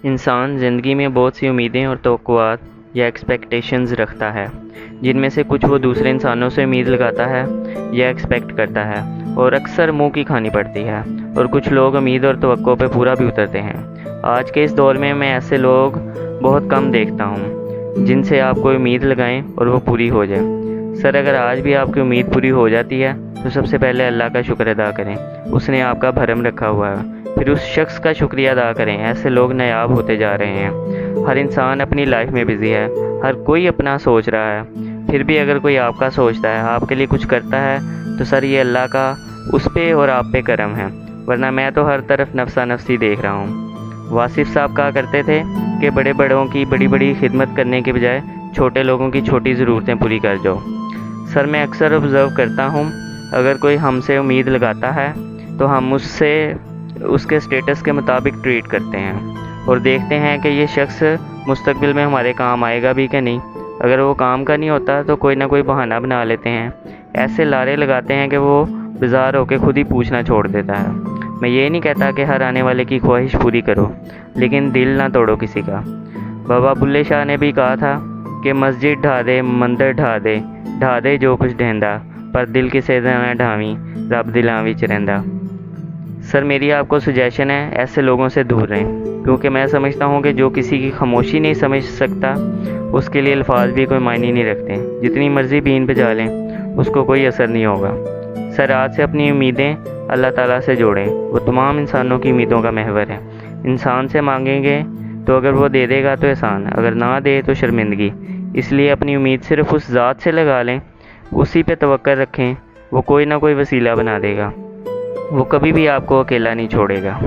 انسان زندگی میں بہت سی امیدیں اور توقعات یا ایکسپیکٹیشنز رکھتا ہے، جن میں سے کچھ وہ دوسرے انسانوں سے امید لگاتا ہے یا ایکسپیکٹ کرتا ہے اور اکثر منہ کی کھانی پڑتی ہے، اور کچھ لوگ امید اور توقع پہ پورا بھی اترتے ہیں۔ آج کے اس دور میں ایسے لوگ بہت کم دیکھتا ہوں جن سے آپ کو امید لگائیں اور وہ پوری ہو جائے۔ سر، اگر آج بھی آپ کی امید پوری ہو جاتی ہے تو سب سے پہلے اللہ کا شکر ادا کریں، اس نے آپ کا بھرم رکھا ہوا ہے۔ پھر اس شخص کا شکریہ ادا کریں۔ ایسے لوگ نایاب ہوتے جا رہے ہیں۔ ہر انسان اپنی لائف میں بزی ہے، ہر کوئی اپنا سوچ رہا ہے، پھر بھی اگر کوئی آپ کا سوچتا ہے، آپ کے لیے کچھ کرتا ہے، تو سر یہ اللہ کا اس پہ اور آپ پہ کرم ہے، ورنہ میں تو ہر طرف نفسا نفسی دیکھ رہا ہوں۔ واصف صاحب کہا کرتے تھے کہ بڑے بڑوں کی بڑی بڑی خدمت کرنے کے بجائے چھوٹے لوگوں کی چھوٹی ضرورتیں پوری کر جاؤ۔ سر، میں اکثر آبزرو کرتا ہوں، اگر کوئی ہم سے امید لگاتا ہے تو ہم اس کے سٹیٹس کے مطابق ٹریٹ کرتے ہیں اور دیکھتے ہیں کہ یہ شخص مستقبل میں ہمارے کام آئے گا بھی کہ نہیں۔ اگر وہ کام کا نہیں ہوتا تو کوئی نہ کوئی بہانہ بنا لیتے ہیں، ایسے لارے لگاتے ہیں کہ وہ بیزار ہو کے خود ہی پوچھنا چھوڑ دیتا ہے۔ میں یہ نہیں کہتا کہ ہر آنے والے کی خواہش پوری کرو، لیکن دل نہ توڑو کسی کا۔ بابا بلے شاہ نے بھی کہا تھا کہ مسجد ڈھا دے، مندر ڈھا دے جو کچھ ڈھیندا، پر دل کسے نہ ڈھاویں، رب دلاں وچ رہندا۔ سر، میری آپ کو سجیشن ہے، ایسے لوگوں سے دور رہیں، کیونکہ میں سمجھتا ہوں کہ جو کسی کی خاموشی نہیں سمجھ سکتا اس کے لیے الفاظ بھی کوئی معنی نہیں رکھتے۔ جتنی مرضی بین بجا لیں اس کو کوئی اثر نہیں ہوگا۔ سر، آج سے اپنی امیدیں اللہ تعالیٰ سے جوڑیں، وہ تمام انسانوں کی امیدوں کا محور ہے۔ انسان سے مانگیں گے تو اگر وہ دے دے گا تو احسان، اگر نہ دے تو شرمندگی۔ اس لیے اپنی امید صرف اس ذات سے لگا لیں، اسی پہ توکل رکھیں، وہ کوئی نہ کوئی وسیلہ بنا دے گا، وہ کبھی بھی آپ کو اکیلا نہیں چھوڑے گا۔